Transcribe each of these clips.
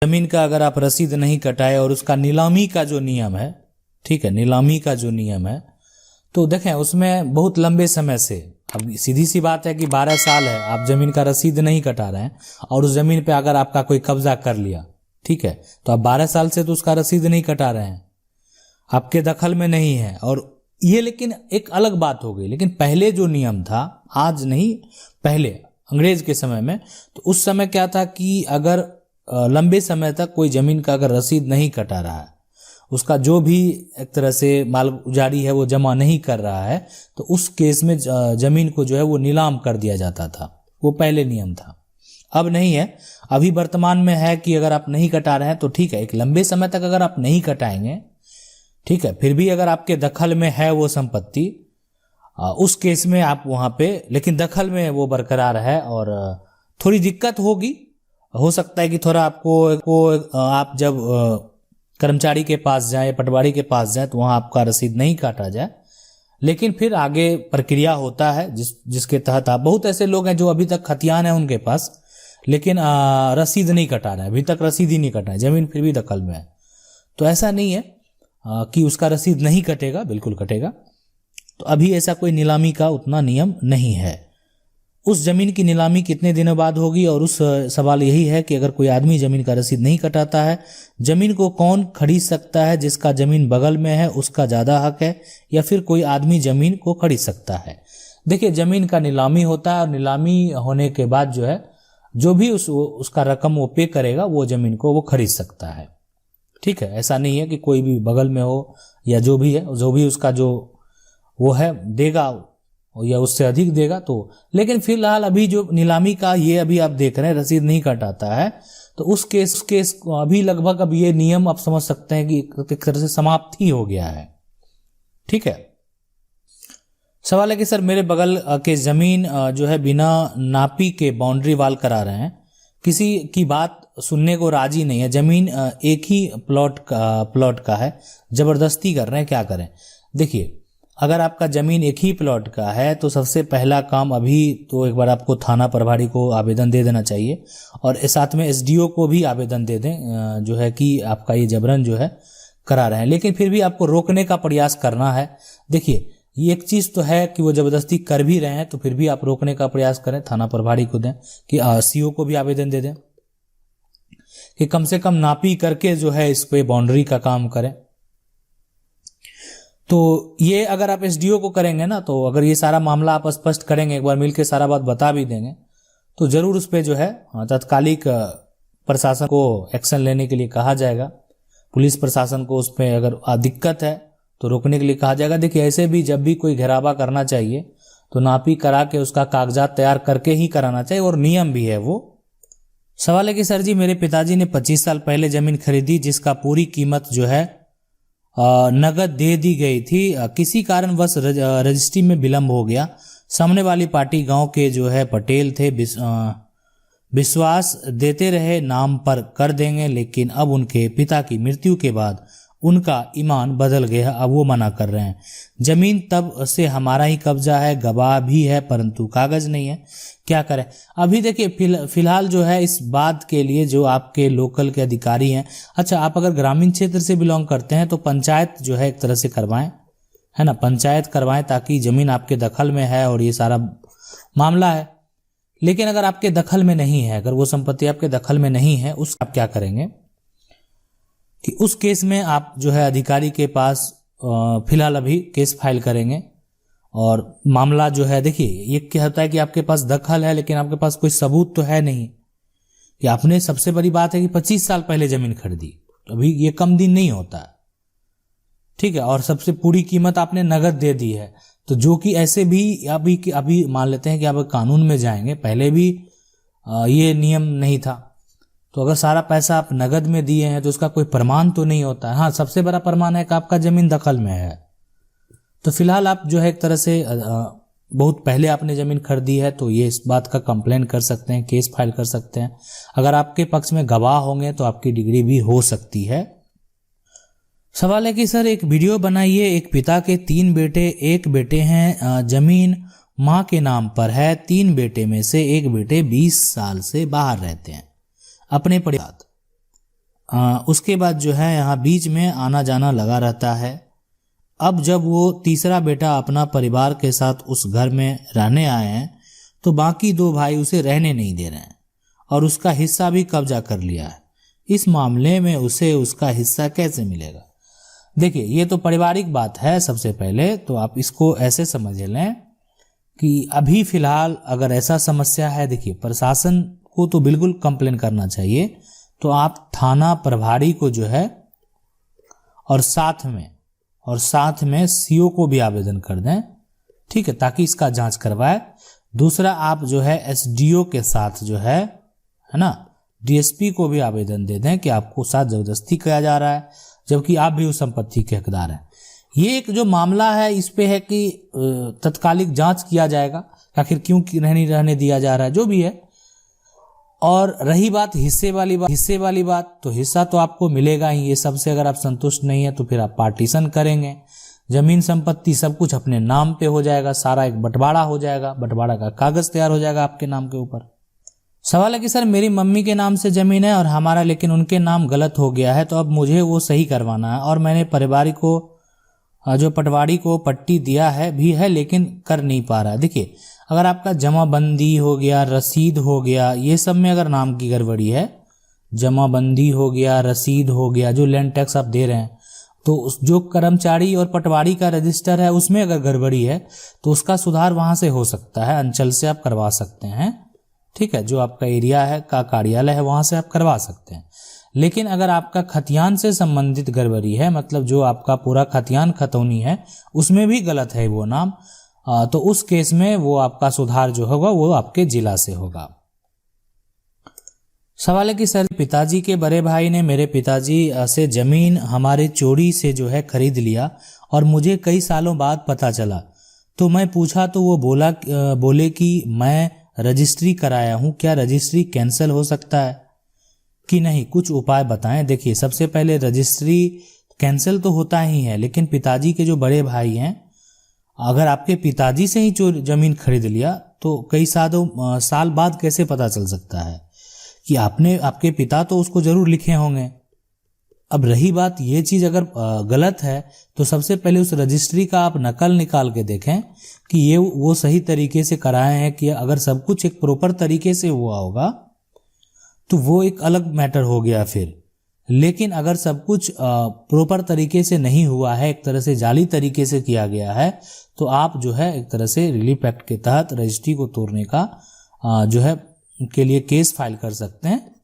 जमीन का अगर आप रसीद नहीं कटाए और उसका नीलामी का जो नियम है, ठीक है, नीलामी का जो नियम है, तो देखें उसमें बहुत लंबे समय से, अब सीधी सी बात है कि 12 साल है आप जमीन का रसीद नहीं कटा रहे हैं और उस जमीन पे अगर आपका कोई कब्जा कर लिया, ठीक है, तो आप 12 साल से तो उसका रसीद नहीं कटा रहे हैं, आपके दखल में नहीं है। और ये लेकिन एक अलग बात हो गई, लेकिन पहले जो नियम था, आज नहीं, पहले अंग्रेज के समय में, तो उस समय क्या था कि अगर लंबे समय तक कोई जमीन का अगर रसीद नहीं कटा रहा है, उसका जो भी एक तरह से माल उजारी है वो जमा नहीं कर रहा है, तो उस केस में जमीन को जो है वो नीलाम कर दिया जाता था। वो पहले नियम था, अब नहीं है। अभी वर्तमान में है कि अगर आप नहीं कटा रहे हैं तो ठीक है, एक लंबे समय तक अगर आप नहीं कटाएंगे, ठीक है, फिर भी अगर आपके दखल में है वो संपत्ति, उस केस में आप वहां पे, लेकिन दखल में वो बरकरार है और थोड़ी दिक्कत होगी, हो सकता है कि थोड़ा आपको आप जब कर्मचारी के पास जाए, पटवारी के पास जाए, तो वहां आपका रसीद नहीं काटा जाए, लेकिन फिर आगे प्रक्रिया होता है जिसके तहत आप, बहुत ऐसे लोग हैं जो अभी तक खतियान है उनके पास, लेकिन रसीद नहीं कटा रहे हैं, अभी तक रसीद ही नहीं कटा है, जमीन फिर भी दखल में है। तो ऐसा नहीं है कि उसका रसीद नहीं कटेगा, बिल्कुल कटेगा। तो अभी ऐसा कोई नीलामी का उतना नियम नहीं है। उस जमीन की नीलामी कितने दिनों बाद होगी, और उस सवाल यही है कि अगर कोई आदमी जमीन का रसीद नहीं कटाता है, जमीन को कौन खरीद सकता है? जिसका जमीन बगल में है उसका ज्यादा हक है, या फिर कोई आदमी जमीन को खरीद सकता है? देखिए, जमीन का नीलामी होता है और नीलामी होने के बाद जो है, जो भी उसका रकम वो पे करेगा, वो जमीन को वो खरीद सकता है, ठीक है। ऐसा नहीं है कि कोई भी बगल में हो या जो भी है, जो भी उसका जो वो है देगा या उससे अधिक देगा तो। लेकिन फिलहाल अभी जो नीलामी का ये अभी आप देख रहे हैं, रसीद नहीं कटाता है, तो उस केस अभी लगभग अब ये नियम आप समझ सकते हैं कि एक तरह से समाप्त ही हो गया है, ठीक है। सवाल है कि सर मेरे बगल के जमीन जो है बिना नापी के बाउंड्री वाल करा रहे हैं, किसी की बात सुनने को राजी नहीं है, जमीन एक ही प्लॉट का है, जबरदस्ती कर रहे हैं, क्या करें? देखिए, अगर आपका जमीन एक ही प्लॉट का है तो सबसे पहला काम अभी तो एक बार आपको थाना प्रभारी को आवेदन दे देना चाहिए, और साथ में एसडीओ को भी आवेदन दे दें जो है कि आपका ये जबरन जो है करा रहे हैं। लेकिन फिर भी आपको रोकने का प्रयास करना है। देखिए, ये एक चीज तो है कि वो जबरदस्ती कर भी रहे हैं, तो फिर भी आप रोकने का प्रयास करें, थाना प्रभारी को दें कि सीओ को भी आवेदन दे दें कि कम से कम नापी करके जो है इस पे बाउंड्री का काम करें। तो ये अगर आप एसडीओ को करेंगे ना, तो अगर ये सारा मामला आप स्पष्ट करेंगे, एक बार मिलकर सारा बात बता भी देंगे, तो जरूर उस पे जो है तत्कालिक प्रशासन को एक्शन लेने के लिए कहा जाएगा। पुलिस प्रशासन को उस पर अगर दिक्कत है तो रोकने के लिए कहा जाएगा। देखिए, ऐसे भी जब भी कोई घेरावा करना चाहिए तो नापी करा के उसका कागजात तैयार करके ही कराना चाहिए, और नियम भी है वो। सवाल है कि सर जी मेरे पिताजी ने 25 साल पहले जमीन खरीदी जिसका पूरी कीमत जो है नगद दे दी गई थी, किसी कारणवश रजिस्ट्री में विलंब हो गया। सामने वाली पार्टी गांव के जो है पटेल थे, विश्वास देते रहे नाम पर कर देंगे, लेकिन अब उनके पिता की मृत्यु के बाद उनका ईमान बदल गया, अब वो मना कर रहे हैं। जमीन तब से हमारा ही कब्जा है, गवाह भी है, परंतु कागज नहीं है, क्या करें? अभी देखिए, फिलहाल जो है इस बात के लिए जो आपके लोकल के अधिकारी हैं, अच्छा आप अगर ग्रामीण क्षेत्र से बिलोंग करते हैं तो पंचायत जो है एक तरह से करवाएं, है ना, पंचायत करवाएं, ताकि जमीन आपके दखल में है और ये सारा मामला है। लेकिन अगर आपके दखल में नहीं है, अगर वो संपत्ति आपके दखल में नहीं है, उस आप क्या करेंगे कि उस केस में आप जो है अधिकारी के पास फिलहाल अभी केस फाइल करेंगे, और मामला जो है, देखिए ये क्या होता है कि आपके पास दखल है लेकिन आपके पास कोई सबूत तो है नहीं कि आपने, सबसे बड़ी बात है कि 25 साल पहले जमीन खरीदी, तो अभी ये कम दिन नहीं होता, ठीक है, और सबसे पूरी कीमत आपने नगद दे दी है, तो जो कि ऐसे भी अभी मान लेते हैं कि आप कानून में जाएंगे, पहले भी ये नियम नहीं था, तो अगर सारा पैसा आप नगद में दिए हैं तो उसका कोई प्रमाण तो नहीं होता है। हाँ, सबसे बड़ा प्रमाण है कि आपका जमीन दखल में है। तो फिलहाल आप जो है एक तरह से बहुत पहले आपने जमीन खरीदी है, तो ये इस बात का कंप्लेन कर सकते हैं, केस फाइल कर सकते हैं। अगर आपके पक्ष में गवाह होंगे तो आपकी डिग्री भी हो सकती है। सवाल है कि सर एक वीडियो बनाइए, एक पिता के 3 बेटे, एक बेटे हैं, जमीन माँ के नाम पर है, 3 बेटे में से एक बेटे 20 साल से बाहर रहते हैं अपने परिवार। उसके बाद जो है यहाँ बीच में आना जाना लगा रहता है। अब जब वो तीसरा बेटा अपना परिवार के साथ उस घर में रहने आए हैं तो बाकी दो भाई उसे रहने नहीं दे रहे हैं और उसका हिस्सा भी कब्जा कर लिया है। इस मामले में उसे उसका हिस्सा कैसे मिलेगा? देखिए, ये तो पारिवारिक बात है। सबसे पहले तो आप इसको ऐसे समझ लें कि अभी फिलहाल अगर ऐसा समस्या है, देखिए प्रशासन को तो बिल्कुल कंप्लेन करना चाहिए, तो आप थाना प्रभारी को जो है और साथ में सीओ को भी आवेदन कर दें, ठीक है, ताकि इसका जांच करवाए। दूसरा, आप जो है एसडीओ के साथ जो है ना, डीएसपी को भी आवेदन दे दें कि आपको साथ जबरदस्ती किया जा रहा है, जबकि आप भी उस संपत्ति के हकदार हैं। ये एक जो मामला है इस पे है कि तत्कालिक जांच किया जाएगा, आखिर क्यों नहीं रहने दिया जा रहा है, जो भी है। और रही बात हिस्से वाली बात, तो हिस्सा तो आपको मिलेगा ही। ये सबसे अगर आप संतुष्ट नहीं है तो फिर आप पार्टीशन करेंगे, जमीन संपत्ति सब कुछ अपने नाम पे हो जाएगा, सारा एक बंटवारा हो जाएगा, बंटवारा का कागज तैयार हो जाएगा आपके नाम के ऊपर। सवाल है कि सर मेरी मम्मी के नाम से जमीन है और हमारा लेकिन उनके नाम गलत हो गया है, तो अब मुझे वो सही करवाना है और मैंने पारिवारिक को जो पटवारी को पट्टी दिया है भी है लेकिन कर नहीं पा रहा है। देखिए, अगर आपका जमाबंदी हो गया, रसीद हो गया, ये सब में अगर नाम की गड़बड़ी है, जमाबंदी हो गया, रसीद हो गया, जो लैंड टैक्स आप दे रहे हैं, तो जो कर्मचारी और पटवारी का रजिस्टर है उसमें अगर गड़बड़ी है तो उसका सुधार वहां से हो सकता है, अंचल से आप करवा सकते हैं, ठीक है, जो आपका एरिया है का कार्यालय है वहां से आप करवा सकते हैं। लेकिन अगर आपका खतियान से संबंधित गड़बड़ी है, मतलब जो आपका पूरा खतियान खतौनी है उसमें भी गलत है वो नाम, तो उस केस में वो आपका सुधार जो होगा वो आपके जिला से होगा। सवाल है कि सर पिताजी के बड़े भाई ने मेरे पिताजी से जमीन हमारे चोरी से जो है खरीद लिया और मुझे कई सालों बाद पता चला, तो मैं पूछा तो वो बोले कि मैं रजिस्ट्री कराया हूं, क्या रजिस्ट्री कैंसिल हो सकता है कि नहीं, कुछ उपाय बताएं। देखिए, सबसे पहले रजिस्ट्री कैंसिल तो होता ही है, लेकिन पिताजी के जो बड़े भाई हैं, अगर आपके पिताजी से ही जमीन खरीद लिया तो कई साल बाद कैसे पता चल सकता है कि आपके पिता तो उसको जरूर लिखे होंगे। अब रही बात ये चीज अगर गलत है तो सबसे पहले उस रजिस्ट्री का आप नकल निकाल के देखें कि ये वो सही तरीके से कराए हैं कि अगर सब कुछ एक प्रॉपर तरीके से हुआ होगा तो वो एक अलग मैटर हो गया फिर। लेकिन अगर सब कुछ प्रॉपर तरीके से नहीं हुआ है, एक तरह से जाली तरीके से किया गया है, तो आप जो है एक तरह से रिलीफ एक्ट के तहत रजिस्ट्री को तोड़ने का जो है के लिए केस फाइल कर सकते हैं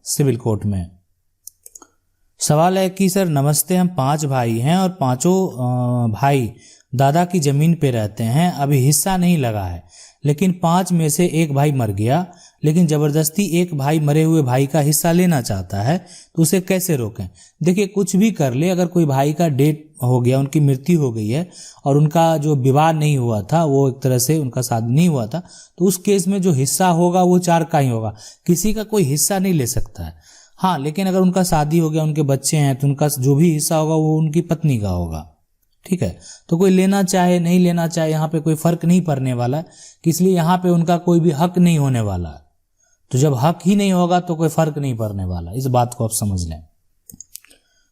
सिविल कोर्ट में। सवाल है कि सर नमस्ते, हम 5 भाई हैं और पांचों भाई दादा की जमीन पे रहते हैं, अभी हिस्सा नहीं लगा है, लेकिन 5 में से एक भाई मर गया, लेकिन जबरदस्ती एक भाई मरे हुए भाई का हिस्सा लेना चाहता है, तो उसे कैसे रोकें? देखिए, कुछ भी कर ले, अगर कोई भाई का डेथ हो गया, उनकी मृत्यु हो गई है और उनका जो विवाह नहीं हुआ था, वो एक तरह से उनका शादी नहीं हुआ था, तो उस केस में जो हिस्सा होगा वो 4 का ही होगा, किसी का कोई हिस्सा नहीं ले सकता है। हाँ, लेकिन अगर उनका शादी हो गया, उनके बच्चे हैं, तो उनका जो भी हिस्सा होगा वो उनकी पत्नी का होगा, ठीक है। तो कोई लेना चाहे नहीं लेना चाहे, यहाँ पे कोई फर्क नहीं पड़ने वाला है, इसलिए यहाँ पे उनका कोई भी हक नहीं होने वाला है। तो जब हक ही नहीं होगा तो कोई फर्क नहीं पड़ने वाला, इस बात को आप समझ लें।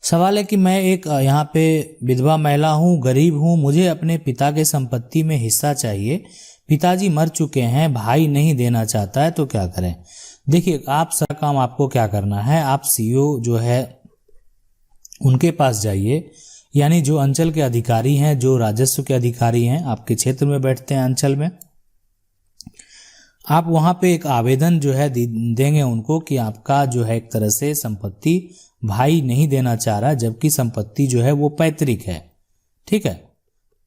सवाल है कि मैं एक यहाँ पे विधवा महिला हूँ, गरीब हूँ, मुझे अपने पिता के संपत्ति में हिस्सा चाहिए, पिताजी मर चुके हैं, भाई नहीं देना चाहता है, तो क्या करें? देखिए, आप सर काम आपको क्या करना है, आप सीईओ जो है उनके पास जाइए, यानी जो अंचल के अधिकारी हैं, जो राजस्व के अधिकारी हैं, आपके क्षेत्र में बैठते हैं अंचल में, आप वहां पे एक आवेदन जो है देंगे उनको कि आपका जो है एक तरह से संपत्ति भाई नहीं देना चाह रहा, जबकि संपत्ति जो है वो पैतृक है, ठीक है।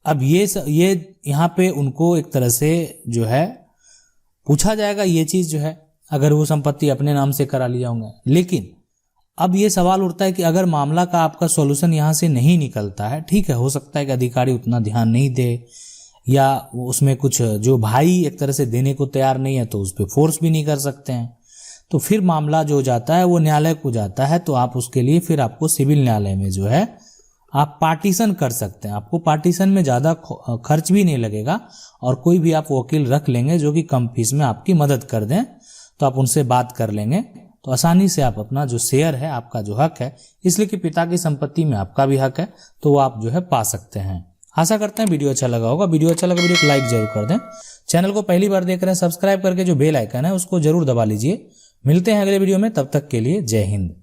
अब ये यहाँ पे उनको एक तरह से जो है पूछा जाएगा ये चीज जो है, अगर वो संपत्ति अपने नाम से करा लिया होंगे। लेकिन अब ये सवाल उठता है कि अगर मामला का आपका सॉल्यूशन यहाँ से नहीं निकलता है, ठीक है, हो सकता है कि अधिकारी उतना ध्यान नहीं दे, या उसमें कुछ जो भाई एक तरह से देने को तैयार नहीं है तो उस पर फोर्स भी नहीं कर सकते हैं, तो फिर मामला जो जाता है वो न्यायालय को जाता है, तो आप उसके लिए फिर आपको सिविल न्यायालय में जो है आप पार्टीशन कर सकते हैं। आपको पार्टीशन में ज़्यादा खर्च भी नहीं लगेगा और कोई भी आप वकील रख लेंगे जो कि कम फीस में आपकी मदद कर दें, तो आप उनसे बात कर लेंगे तो आसानी से आप अपना जो शेयर है, आपका जो हक है, इसलिए कि पिता की संपत्ति में आपका भी हक है, तो वो आप जो है पा सकते हैं। आशा करते हैं वीडियो अच्छा लगा होगा। वीडियो अच्छा लगा वीडियो को लाइक जरूर कर दें। चैनल को पहली बार देख रहे हैं, सब्सक्राइब करके जो बेल आइकन है उसको जरूर दबा लीजिए। मिलते हैं अगले वीडियो में, तब तक के लिए जय हिंद।